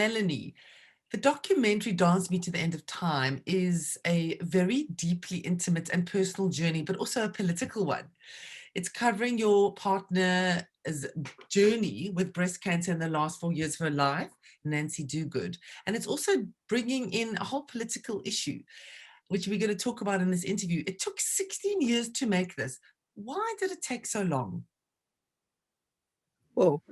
Melanie. The documentary Dance Me to the End of Time is a very deeply intimate and personal journey, but also a political one. It's covering your partner's journey with breast cancer in the last 4 years of her life, Nancy Duguid. And it's also bringing in a whole political issue, which we're going to talk about in this interview. It took 16 years to make this. Why did it take so long? Well,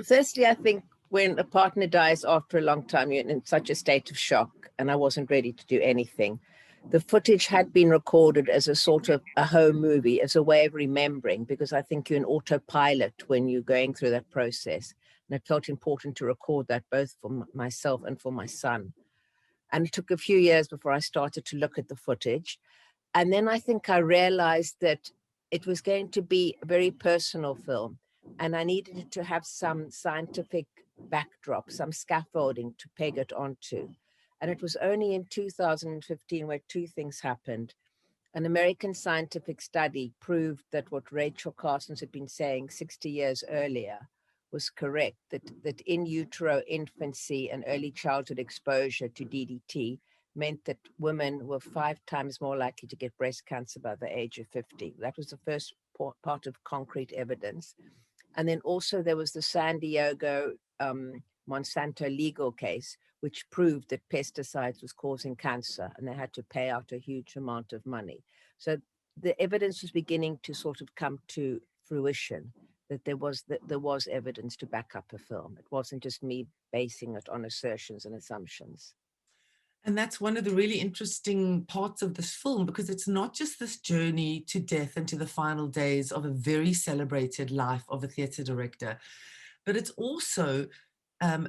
firstly, I think when a partner dies after a long time, you're in such a state of shock, and I wasn't ready to do anything. The footage had been recorded as a sort of a home movie, as a way of remembering, because I think you're in autopilot when you're going through that process. And it felt important to record that both for myself and for my son. And it took a few years before I started to look at the footage. And then I think I realized that it was going to be a very personal film, and I needed it to have some scientific backdrop, some scaffolding to peg it onto. And it was only in 2015 where two things happened. An American scientific study proved that what Rachel Carson had been saying 60 years earlier was correct, that in utero infancy and early childhood exposure to DDT meant that women were 5 times more likely to get breast cancer by the age of 50. That was the first part of concrete evidence. And then also there was the San Diego Monsanto legal case, which proved that pesticides was causing cancer, and they had to pay out a huge amount of money. So the evidence was beginning to sort of come to fruition, that there was evidence to back up a film. It wasn't just me basing it on assertions and assumptions. And that's one of the really interesting parts of this film, because it's not just this journey to death and to the final days of a very celebrated life of a theatre director, but it's also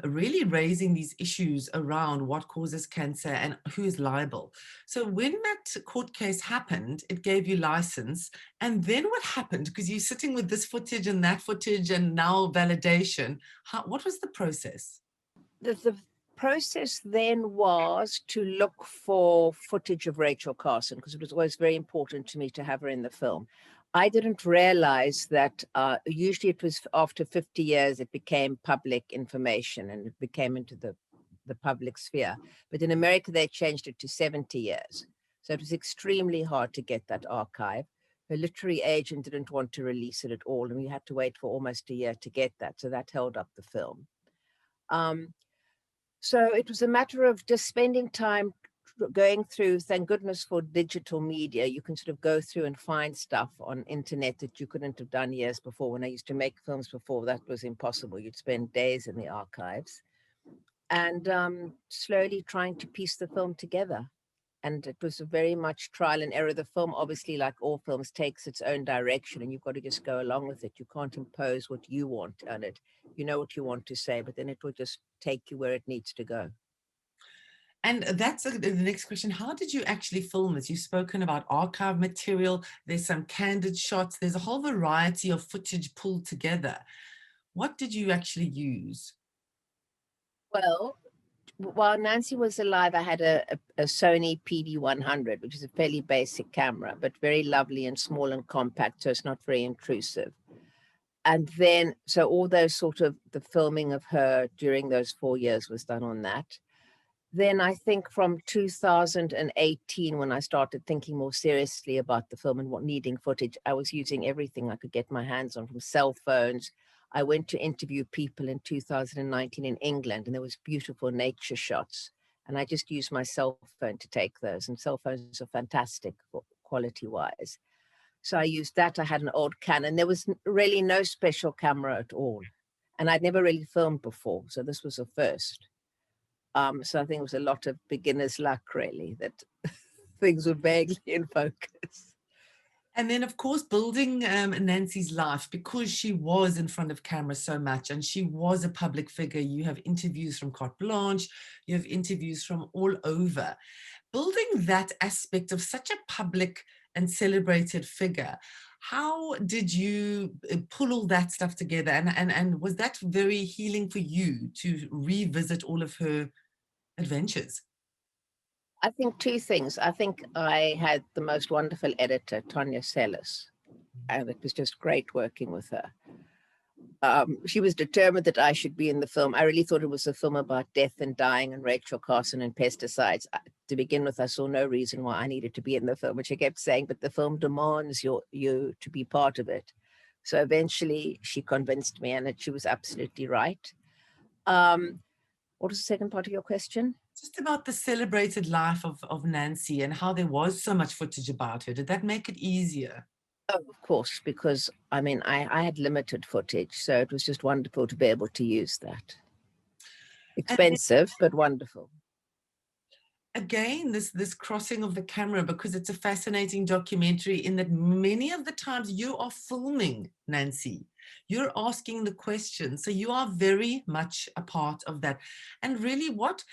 really raising these issues around what causes cancer and who is liable. So when that court case happened, it gave you license. And then what happened? Because you're sitting with this footage and that footage and now validation. What was the process? The process then was to look for footage of Rachel Carson, because it was always very important to me to have her in the film. I didn't realize that usually it was after 50 years, it became public information and it became into the public sphere. But in America, they changed it to 70 years. So it was extremely hard to get that archive. Her literary agent didn't want to release it at all, and we had to wait for almost a year to get that. So that held up the film. So it was a matter of just spending time going through. Thank goodness for digital media. You can sort of go through and find stuff on internet that you couldn't have done years before. When I used to make films before, that was impossible. You'd spend days in the archives and slowly trying to piece the film together. And it was a very much trial and error. The film, obviously, like all films, takes its own direction, and you've got to just go along with it. You can't impose what you want on it. You know what you want to say, but then it will just take you where it needs to go. And that's the next question. How did you actually film this? You've spoken about archive material. There's some candid shots. There's a whole variety of footage pulled together. What did you actually use? Well, while Nancy was alive, I had a Sony PD100, which is a fairly basic camera, but very lovely and small and compact, so it's not very intrusive. And then, so all those sort of, the filming of her during those 4 years was done on that. Then I think from 2018, when I started thinking more seriously about the film and what needing footage, I was using everything I could get my hands on, from cell phones. I went to interview people in 2019 in England, and there was beautiful nature shots. And I just used my cell phone to take those, and cell phones are fantastic quality-wise. So I used that. I had an old Canon. There was really no special camera at all. And I'd never really filmed before, so this was a first. So I think it was a lot of beginner's luck, really, that things were vaguely in focus. And then, of course, building Nancy's life, because she was in front of camera so much and she was a public figure. You have interviews from Carte Blanche, you have interviews from all over. Building that aspect of such a public and celebrated figure, how did you pull all that stuff together? And was that very healing for you to revisit all of her adventures? I think two things. I think I had the most wonderful editor, Tanya Sellis, and it was just great working with her. She was determined that I should be in the film. I really thought it was a film about death and dying and Rachel Carson and pesticides. To begin with, I saw no reason why I needed to be in the film, which I kept saying, but the film demands you to be part of it. So eventually she convinced me, and she was absolutely right. What was the second part of your question? Just about the celebrated life of Nancy and how there was so much footage about her. Did that make it easier? Oh, of course, because I mean, I had limited footage, so it was just wonderful to be able to use that. Expensive, but wonderful. Again, this crossing of the camera, because it's a fascinating documentary in that many of the times you are filming Nancy, you're asking the question, so you are very much a part of that. And really, what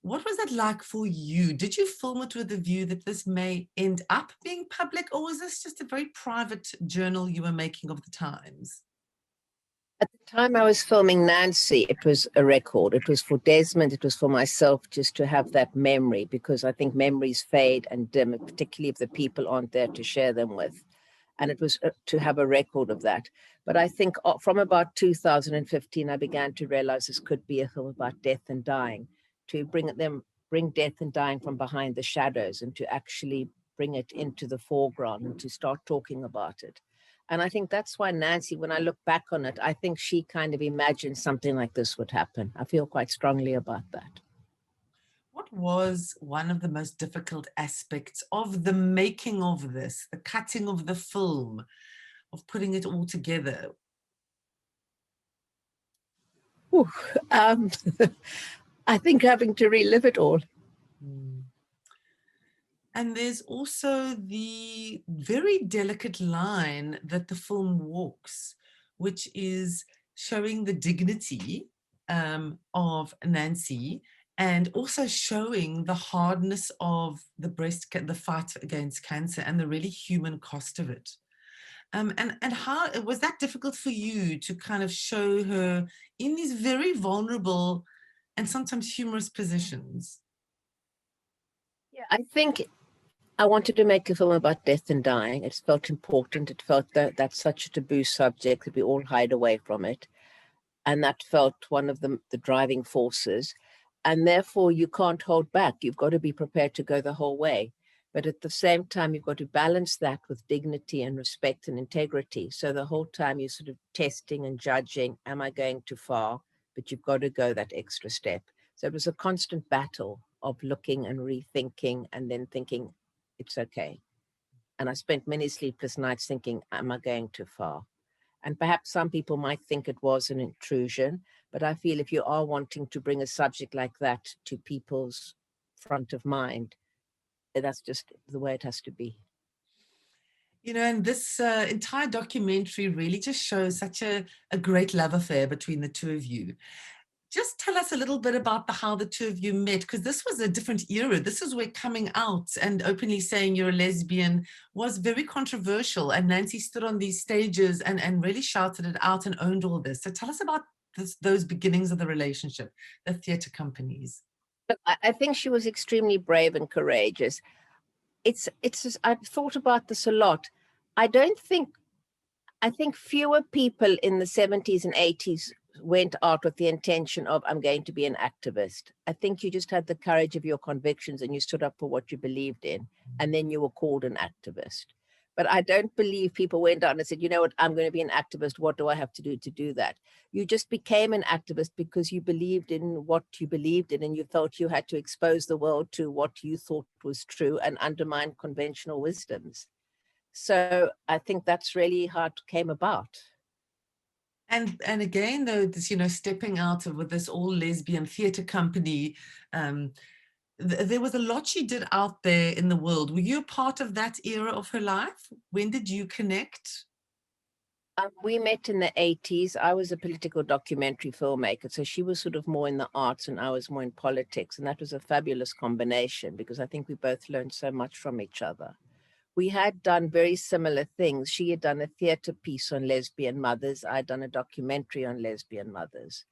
was that like for you? Did you film it with the view that this may end up being public, or was this just a very private journal you were making of the times? At the time I was filming Nancy, it was a record. It was for Desmond, it was for myself, just to have that memory, because I think memories fade and dim, particularly if the people aren't there to share them with. And it was to have a record of that. But I think from about 2015, I began to realize this could be a film about death and dying, to bring death and dying from behind the shadows and to actually bring it into the foreground and to start talking about it. And I think that's why Nancy, when I look back on it, I think she kind of imagined something like this would happen. I feel quite strongly about that. What was one of the most difficult aspects of the making of this, the cutting of the film, of putting it all together? I think having to relive it all. And there's also the very delicate line that the film walks, which is showing the dignity of Nancy, and also showing the hardness of the fight against cancer and the really human cost of it. And how was that difficult for you to kind of show her in these very vulnerable and sometimes humorous positions? Yeah, I think I wanted to make a film about death and dying. It felt important. It felt that that's such a taboo subject that we all hide away from it. And that felt one of the driving forces. And therefore, you can't hold back. You've got to be prepared to go the whole way. But at the same time, you've got to balance that with dignity and respect and integrity. So the whole time you're sort of testing and judging, am I going too far? But you've got to go that extra step. So it was a constant battle of looking and rethinking and then thinking, it's okay. And I spent many sleepless nights thinking, am I going too far? And perhaps some people might think it was an intrusion, but I feel if you are wanting to bring a subject like that to people's front of mind, that's just the way it has to be. You know, and this entire documentary really just shows such a great love affair between the two of you. Just tell us a little bit about how the two of you met, because this was a different era. This is where coming out and openly saying you're a lesbian was very controversial. And Nancy stood on these stages and really shouted it out and owned all this. So tell us about those beginnings of the relationship, the theatre companies. I think she was extremely brave and courageous. I've thought about this a lot. I think fewer people in the 70s and 80s went out with the intention of, I'm going to be an activist. I think you just had the courage of your convictions and you stood up for what you believed in, and then you were called an activist. But I don't believe people went out and said, you know what, I'm going to be an activist. What do I have to do that? You just became an activist because you believed in what you believed in, and you felt you had to expose the world to what you thought was true and undermine conventional wisdoms. So I think that's really how it came about. And again, though, this, you know, stepping out with this all lesbian theatre company, there was a lot she did out there in the world. Were you a part of that era of her life? When did you connect? We met in the 80s. I was a political documentary filmmaker, so she was sort of more in the arts and I was more in politics. And that was a fabulous combination because I think we both learned so much from each other. We had done very similar things. She had done a theatre piece on lesbian mothers. I'd done a documentary on lesbian mothers.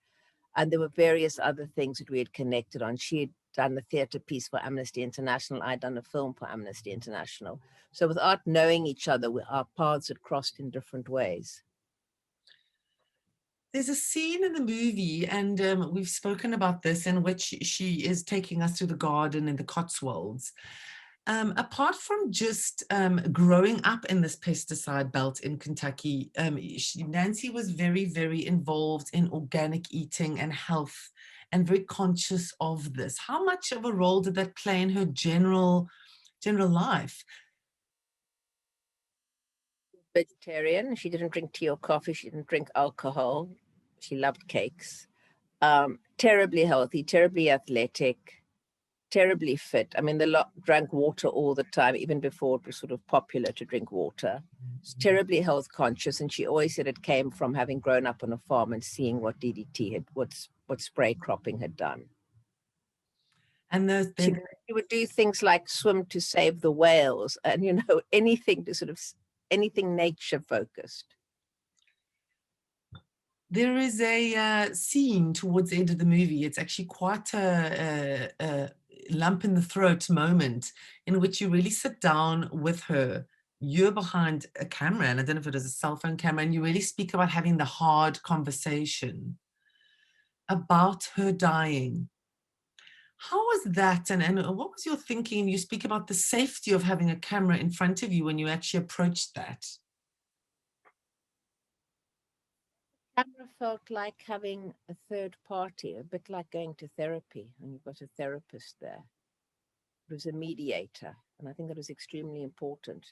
And there were various other things that we had connected on. She had done a theatre piece for Amnesty International. I'd done a film for Amnesty International. So without knowing each other, our paths had crossed in different ways. There's a scene in the movie, and we've spoken about this, in which she is taking us to the garden in the Cotswolds. Apart from just growing up in this pesticide belt in Kentucky, Nancy was very, very involved in organic eating and health, and very conscious of this. How much of a role did that play in her general life? Vegetarian. She didn't drink tea or coffee. She didn't drink alcohol. She loved cakes. Terribly healthy, terribly athletic, terribly fit. I mean, drank water all the time, even before it was sort of popular to drink water. Terribly health conscious, and she always said it came from having grown up on a farm and seeing what DDT had, what spray cropping had done. And She would do things like swim to save the whales, and anything to sort of anything nature focused. there is a scene towards the end of the movie. It's actually quite a lump in the throat moment, in which you really sit down with her. You're behind a camera, and I don't know if it is a cell phone camera, and you really speak about having the hard conversation about her dying. How was that? And what was your thinking? You speak about the safety of having a camera in front of you when you actually approached that. Camera felt like having a third party, a bit like going to therapy, and you've got a therapist there. It was a mediator, and I think that was extremely important,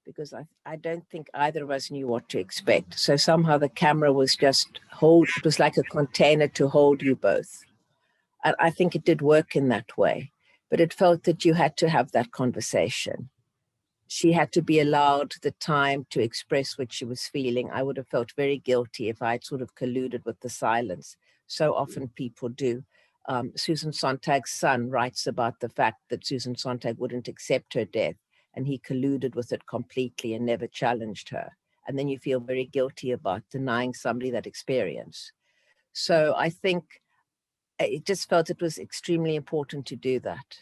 because I don't think either of us knew what to expect. So somehow the camera was just it was like a container to hold you both. And I think it did work in that way, but it felt that you had to have that conversation. She had to be allowed the time to express what she was feeling. I would have felt very guilty if I'd sort of colluded with the silence. So often people do. Susan Sontag's son writes about the fact that Susan Sontag wouldn't accept her death, and he colluded with it completely and never challenged her. And then you feel very guilty about denying somebody that experience. So I think it just felt it was extremely important to do that.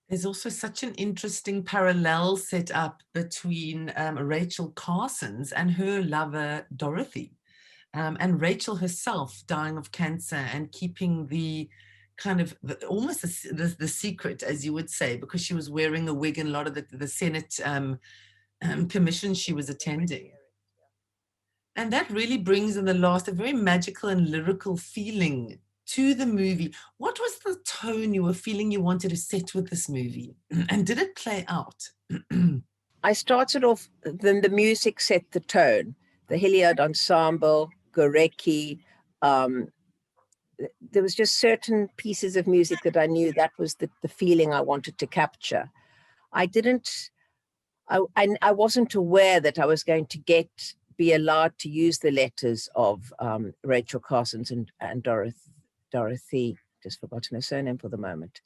There's also such an interesting parallel set up between Rachel Carson's and her lover, Dorothy. And Rachel herself dying of cancer and keeping the kind of almost the secret, as you would say, because she was wearing a wig in a lot of the Senate commissions she was attending. And that really brings in the last a very magical and lyrical feeling to the movie. What was the tone you were feeling you wanted to set with this movie? And did it play out? I started off, then the music set the tone. The Hilliard Ensemble, Gorecki, there was just certain pieces of music that I knew that was the feeling I wanted to capture. I wasn't aware that I was going to be allowed to use the letters of Rachel Carson's and Dorothy, just forgotten her surname for the moment,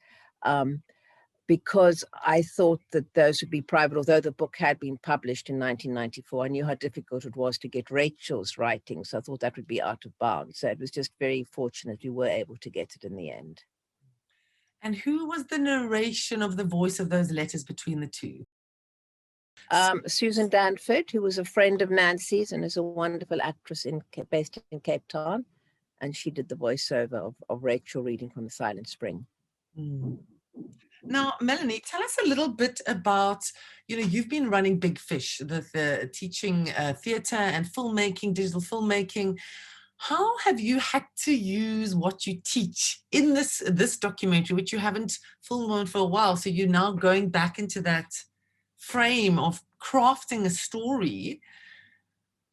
because I thought that those would be private, although the book had been published in 1994. I knew how difficult it was to get Rachel's writing, so I thought that would be out of bounds. So it was just very fortunate we were able to get it in the end. And who was the narration of the voice of those letters between the two? Susan Danford, who was a friend of Nancy's and is a wonderful actress based in Cape Town. And she did the voiceover of Rachel reading from The Silent Spring. Mm. Now, Melanie, tell us a little bit about, you've been running Big Fish, the teaching theatre and filmmaking, digital filmmaking. How have you had to use what you teach in this documentary, which you haven't filmed on for a while? So you're now going back into that frame of crafting a story.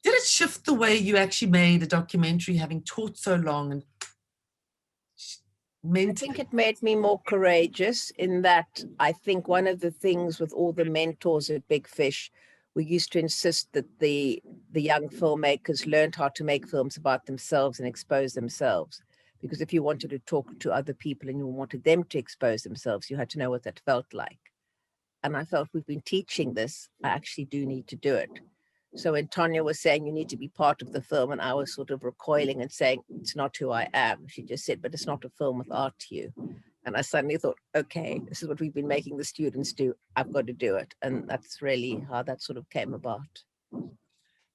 Did it shift the way you actually made a documentary, having taught so long and I think it made me more courageous, in that I think one of the things with all the mentors at Big Fish, we used to insist that the young filmmakers learned how to make films about themselves and expose themselves. Because if you wanted to talk to other people and you wanted them to expose themselves, you had to know what that felt like. And I felt, we've been teaching this, I actually do need to do it. So when Tanya was saying you need to be part of the film, and I was sort of recoiling and saying, it's not who I am, she just said, but it's not a film without you. And I suddenly thought, okay, this is what we've been making the students do. I've got to do it. And that's really how that sort of came about.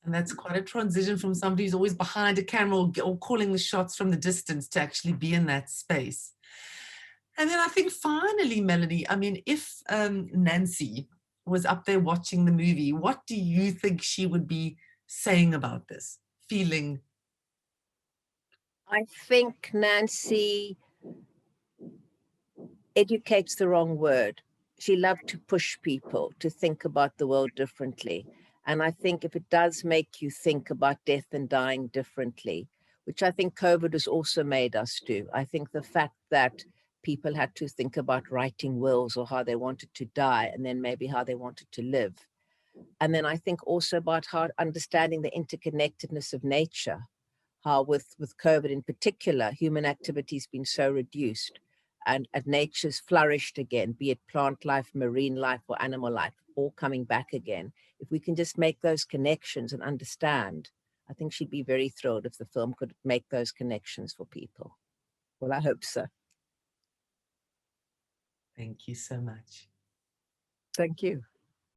And that's quite a transition from somebody who's always behind a camera or calling the shots from the distance to actually be in that space. And then I think finally, Melanie, I mean, if Nancy was up there watching the movie, what do you think she would be saying about this, feeling? I think Nancy educates the wrong word. She loved to push people to think about the world differently. And I think if it does make you think about death and dying differently, which I think COVID has also made us do, I think the fact that people had to think about writing wills or how they wanted to die and then maybe how they wanted to live. And then I think also about how understanding the interconnectedness of nature, how with COVID in particular, human activity has been so reduced and nature's flourished again, be it plant life, marine life, or animal life, all coming back again. If we can just make those connections and understand, I think she'd be very thrilled if the film could make those connections for people. Well, I hope so. Thank you so much. Thank you.